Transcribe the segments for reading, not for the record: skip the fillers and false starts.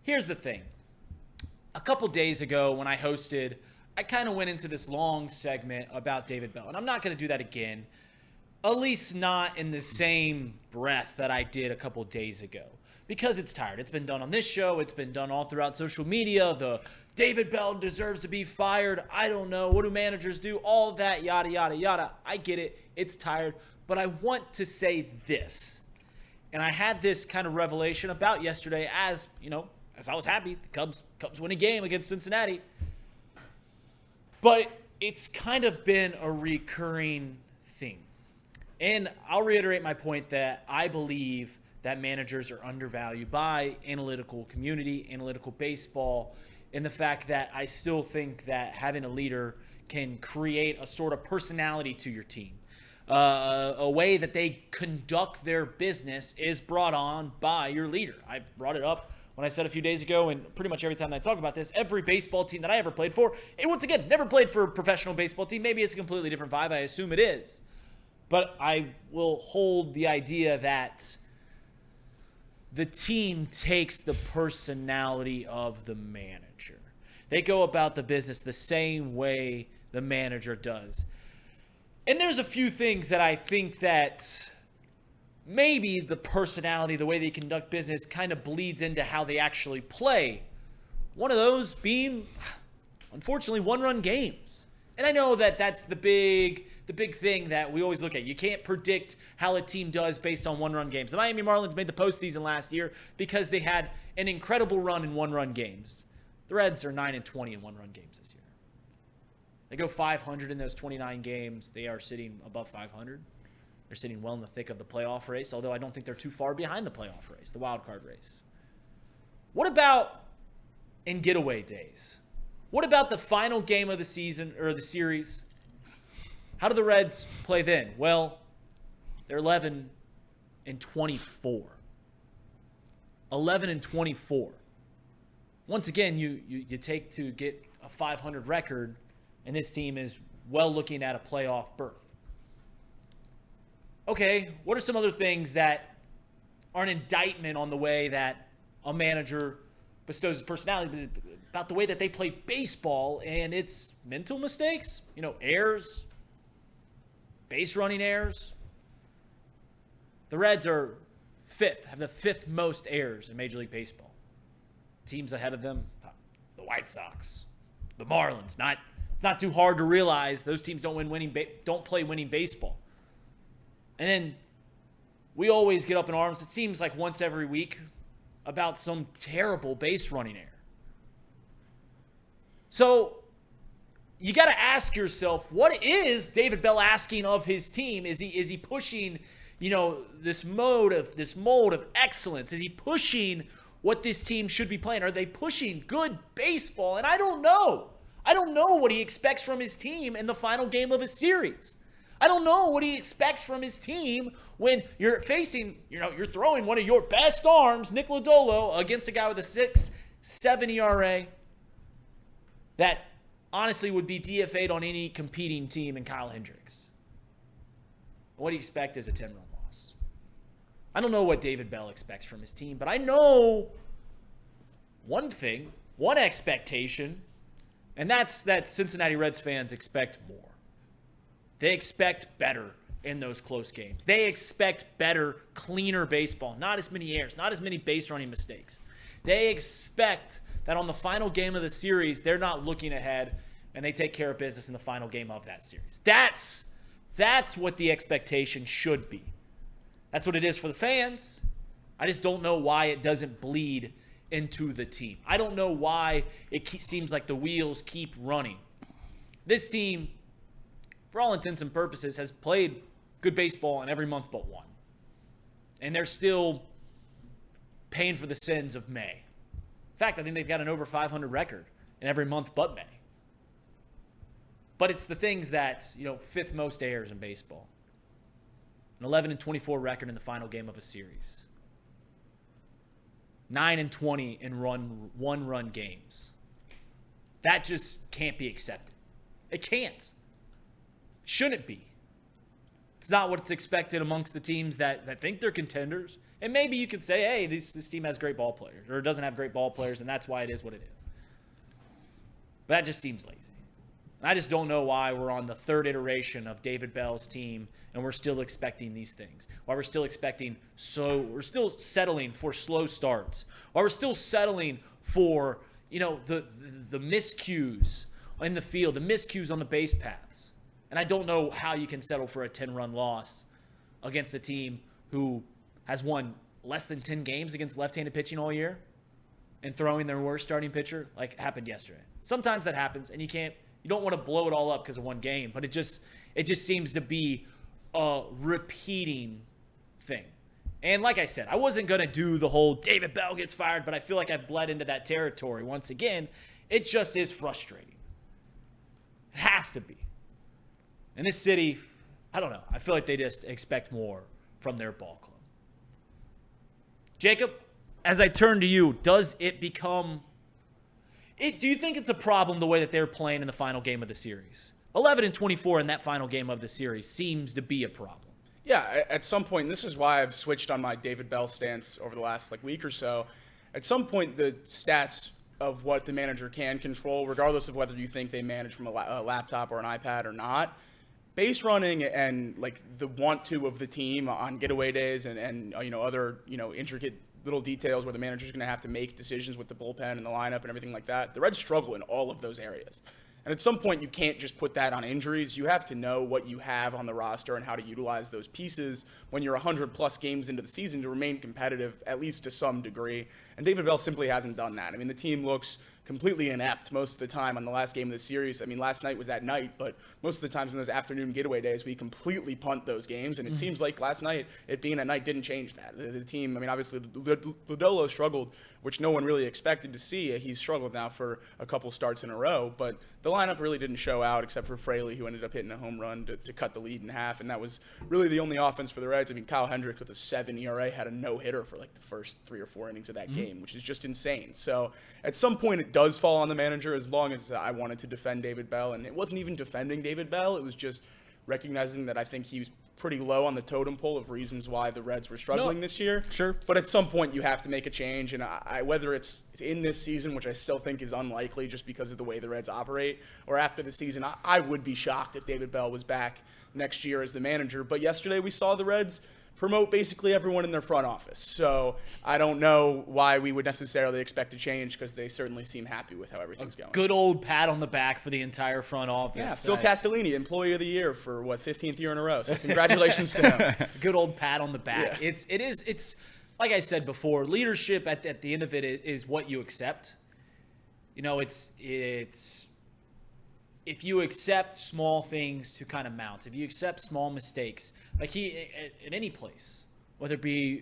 Here's the thing. A couple days ago when I hosted, I kind of went into this long segment about David Bell. And I'm not going to do that again, at least not in the same breath that I did a couple days ago. Because it's tired. It's been done on this show. It's been done all throughout social media. The David Bell deserves to be fired. I don't know. What do managers do? All that, yada, yada, yada. I get it. It's tired. But I want to say this. And I had this kind of revelation about yesterday as I was happy. The Cubs win a game against Cincinnati. But it's kind of been a recurring thing. And I'll reiterate my point that I believe that managers are undervalued by analytical community, analytical baseball, and the fact that I still think that having a leader can create a sort of personality to your team. A way that they conduct their business is brought on by your leader. I brought it up when I said a few days ago, and pretty much every time I talk about this, every baseball team that I ever played for, and once again, never played for a professional baseball team. Maybe it's a completely different vibe. I assume it is. But I will hold the idea that the team takes the personality of the manager. They go about the business the same way the manager does. And there's a few things that I think that maybe the personality, the way they conduct business kind of bleeds into how they actually play. One of those being, unfortunately, one-run games. And I know that that's the big thing that we always look at. You can't predict how a team does based on one-run games. The Miami Marlins made the postseason last year because they had an incredible run in one-run games. The Reds are 9-20 in one-run games this year. They go 500 in those 29 games. They are sitting above 500. They're sitting well in the thick of the playoff race, although I don't think they're too far behind the playoff race, the wild card race. What about in getaway days? What about the final game of the season or the series? How do the Reds play then? Well, they're 11-24. 11-24. Once again, you take to get a 500 record, and this team is well looking at a playoff berth. Okay, what are some other things that are an indictment on the way that a manager bestows his personality, about the way that they play baseball and its mental mistakes? Errors, base running errors. The Reds are have the fifth most errors in Major League Baseball. Teams ahead of them, the White Sox, the Marlins. Not too hard to realize those teams don't play winning baseball. And then we always get up in arms, it seems like once every week, about some terrible base running error. So you got to ask yourself, what is David Bell asking of his team? Is he pushing, this mold of excellence? Is he pushing what this team should be playing? Are they pushing good baseball? And I don't know. I don't know what he expects from his team in the final game of a series. I don't know what he expects from his team when you're facing, you're throwing one of your best arms, Nick Lodolo, against a guy with a 6.7 ERA that honestly would be DFA'd on any competing team in Kyle Hendricks. What do you expect is a 10-run loss? I don't know what David Bell expects from his team, but I know one thing, one expectation, and that's that Cincinnati Reds fans expect more. They expect better in those close games. They expect better, cleaner baseball. Not as many errors, not as many base running mistakes. They expect that on the final game of the series, they're not looking ahead and they take care of business in the final game of that series. That's what the expectation should be. That's what it is for the fans. I just don't know why it doesn't bleed into the team. I don't know why it seems like the wheels keep running. This team, for all intents and purposes, has played good baseball in every month but one. And they're still paying for the sins of May. In fact, I think they've got an over 500 record in every month but May. But it's the things that, fifth most errors in baseball. An 11-24 record in the final game of a series. 9-20 in one-run games. That just can't be accepted. It can't. Shouldn't be. It's not what's expected amongst the teams that think they're contenders And maybe you could say, hey, this team has great ball players, or it doesn't have great ball players, and that's why it is what it is. But that just seems lazy. I just don't know why we're on the third iteration of David Bell's team and we're still expecting these things. Why we're still we're still settling for slow starts. Why we're still settling for, the miscues in the field, the miscues on the base paths. And I don't know how you can settle for a 10-run loss against a team who has won less than 10 games against left-handed pitching all year and throwing their worst starting pitcher, like happened yesterday. Sometimes that happens, and you don't want to blow it all up because of one game, but it just seems to be a repeating thing. And like I said, I wasn't going to do the whole David Bell gets fired, but I feel like I've bled into that territory once again. It just is frustrating. It has to be. And this city, I don't know. I feel like they just expect more from their ball club. Jacob, as I turn to you, does it become... do you think it's a problem the way that they're playing in the final game of the series? 11-24 in that final game of the series seems to be a problem. Yeah, at some point, and this is why I've switched on my David Bell stance over the last week or so. At some point, the stats of what the manager can control, regardless of whether you think they manage from a laptop or an iPad or not, base running and the want to of the team on getaway days and other intricate little details where the manager's going to have to make decisions with the bullpen and the lineup and everything like that. The Reds struggle in all of those areas. And at some point, you can't just put that on injuries. You have to know what you have on the roster and how to utilize those pieces when you're 100-plus games into the season to remain competitive, at least to some degree. And David Bell simply hasn't done that. I mean, the team looks completely inept most of the time on the last game of the series. I mean, last night was at night, but most of the times in those afternoon getaway days, we completely punt those games. And it seems like last night, it being at night didn't change that. The team, I mean, obviously, Lodolo struggled, which no one really expected to see. He's struggled now for a couple starts in a row, but the lineup really didn't show out except for Fraley, who ended up hitting a home run to cut the lead in half. And that was really the only offense for the Reds. I mean, Kyle Hendricks with a 7 ERA had a no-hitter for the first 3 or 4 innings of that game, which is just insane. So at some point, it does fall on the manager, as long as I wanted to defend David Bell. And it wasn't even defending David Bell. It was just recognizing that I think he was pretty low on the totem pole of reasons why the Reds were struggling this year. Sure. But at some point, you have to make a change. And whether it's in this season, which I still think is unlikely just because of the way the Reds operate, or after the season, I would be shocked if David Bell was back next year as the manager. But yesterday, we saw the Reds promote basically everyone in their front office. So I don't know why we would necessarily expect a change, because they certainly seem happy with how everything's going. Good old pat on the back for the entire front office. Yeah, Phil Castellini, Employee of the Year for 15th year in a row. So congratulations to him. Good old pat on the back. Yeah. It's like I said before, leadership at the end of it is what you accept. It's if you accept small things to kind of mount, if you accept small mistakes, like in any place, whether it be,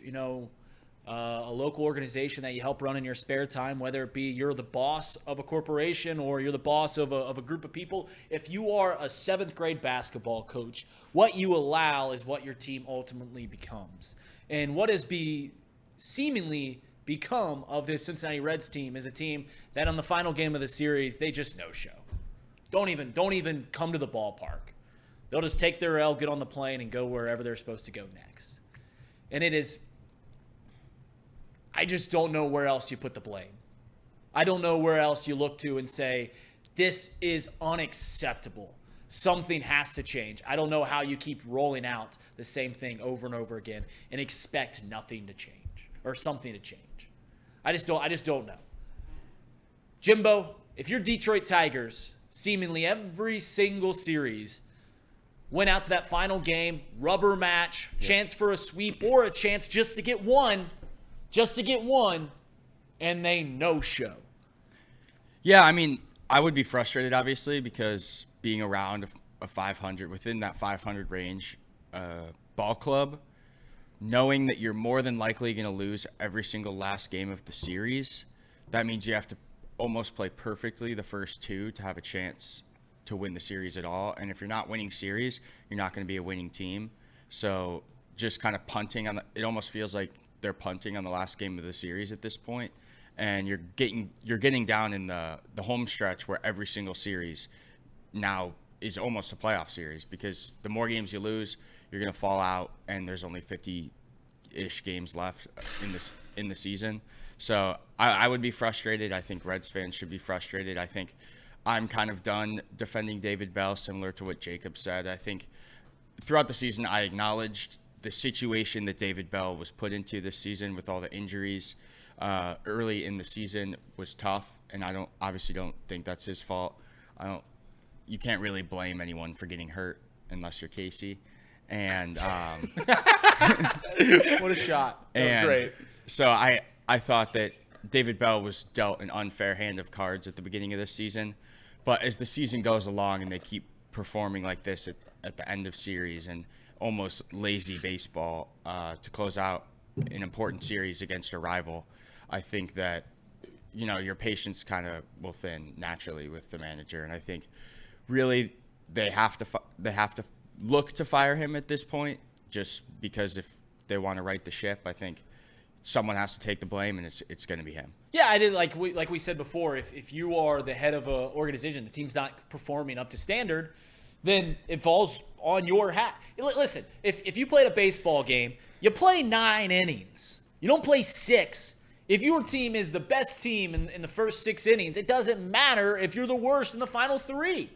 a local organization that you help run in your spare time, whether it be you're the boss of a corporation or you're the boss of a group of people, if you are a 7th grade basketball coach, what you allow is what your team ultimately becomes. And what has seemingly become of this Cincinnati Reds team is a team that on the final game of the series, they just no-show. Don't even come to the ballpark. They'll just take their L, get on the plane, and go wherever they're supposed to go next. And I just don't know where else you put the blame. I don't know where else you look to and say, this is unacceptable. Something has to change. I don't know how you keep rolling out the same thing over and over again and expect nothing to change or something to change. I just don't know. Jimbo, if you're Detroit Tigers, seemingly every single series went out to that final game, rubber match, chance for a sweep or a chance just to get one, and they no-show. Yeah, I mean, I would be frustrated, obviously, because being around a 500, within that 500 range ball club, knowing that you're more than likely going to lose every single last game of the series, that means you have to almost play perfectly the first 2 to have a chance to win the series at all. And if you're not winning series, you're not going to be a winning team. So just kind of punting it almost feels like they're punting on the last game of the series at this point. And you're getting down in the home stretch where every single series now is almost a playoff series, because the more games you lose, you're going to fall out, and there's only 50 30-ish games left in the season. So I would be frustrated. I think Reds fans should be frustrated. I think I'm kind of done defending David Bell, similar to what Jacob said. I think throughout the season, I acknowledged the situation that David Bell was put into this season with all the injuries early in the season was tough, and I obviously don't think that's his fault. You can't really blame anyone for getting hurt unless you're Casey. And What a shot. That was great. So I thought that David Bell was dealt an unfair hand of cards at the beginning of this season. But as the season goes along and they keep performing like this at the end of series and almost lazy baseball to close out an important series against a rival, I think that, your patience kind of will thin naturally with the manager. And I think really they have to look to fire him at this point, just because if they want to right the ship, I think someone has to take the blame, and it's going to be him. Yeah, I did like we said before. If you are the head of an organization, the team's not performing up to standard, then it falls on your hat. Listen, if you played a baseball game, you play 9 innings. You don't play 6. If your team is the best team in the first 6 innings, it doesn't matter if you're the worst in the final 3.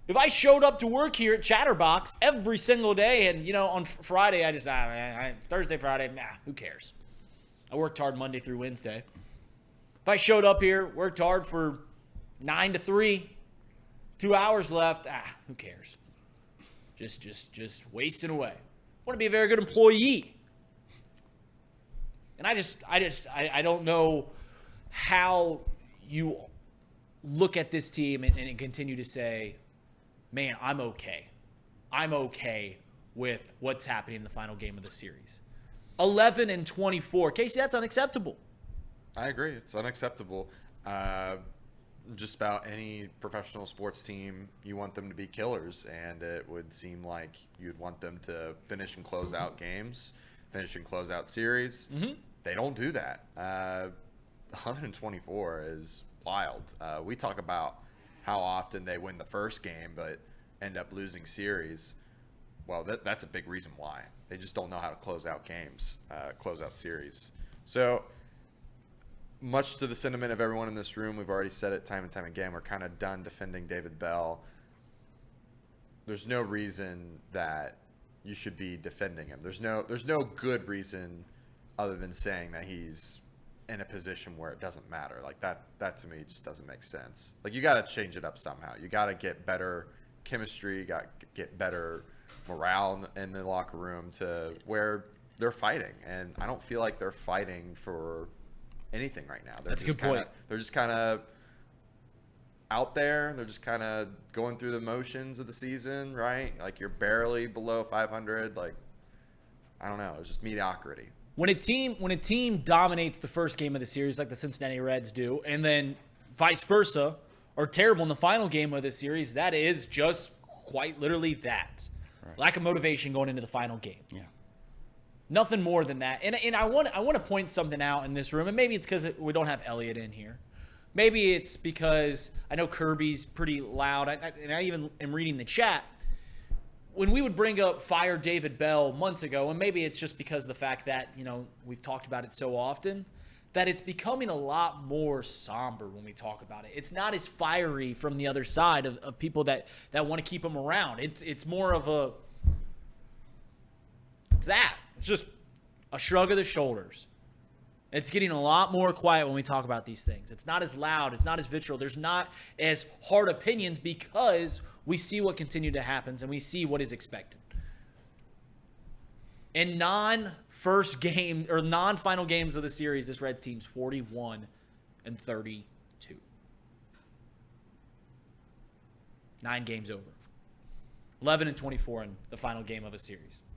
If I showed up to work here at Chatterbox every single day and, on Friday, I just, Thursday, Friday, who cares? I worked hard Monday through Wednesday. If I showed up here, worked hard for 9 to 3, 2 hours left, who cares? Just wasting away. I want to be a very good employee. And I don't know how you look at this team and continue to say, man, I'm okay. I'm okay with what's happening in the final game of the series. 11-24. Casey, that's unacceptable. I agree. It's unacceptable. Just about any professional sports team, you want them to be killers, and it would seem like you'd want them to finish and close out games, finish and close out series. Mm-hmm. They don't do that. 124 is wild. We talk about how often they win the first game but end up losing series. Well, that's a big reason why. They just don't know how to close out games, close out series. So much to the sentiment of everyone in this room, we've already said it time and time again, we're kind of done defending David Bell. There's no reason that you should be defending him. There's no good reason other than saying that he's in a position where it doesn't matter. Like that to me just doesn't make sense. Like, you got to change it up somehow. You got to get better chemistry, you got to get better morale in the locker room to where they're fighting. And I don't feel like they're fighting for anything right now. That's a good point. They're just kind of out there. They're just kind of going through the motions of the season, right? Like, you're barely below 500. Like, I don't know. It's just mediocrity. When a team dominates the first game of the series like the Cincinnati Reds do, and then vice versa, are terrible in the final game of the series, that is just quite literally that. Right. Lack of motivation going into the final game. Yeah. Nothing more than that. And I want to point something out in this room, and maybe it's because we don't have Elliot in here. Maybe it's because I know Kirby's pretty loud, and I even am reading the chat. When we would bring up fire David Bell months ago, and maybe it's just because of the fact that, we've talked about it so often, that it's becoming a lot more somber when we talk about it. It's not as fiery from the other side of people that want to keep him around. It's more of it's just a shrug of the shoulders. It's getting a lot more quiet when we talk about these things. It's not as loud. It's not as vitriol. There's not as hard opinions because we see what continued to happen and we see what is expected. In non-first game or non-final games of the series, this Reds team's 41-32. 9 games over. 11-24 in the final game of a series.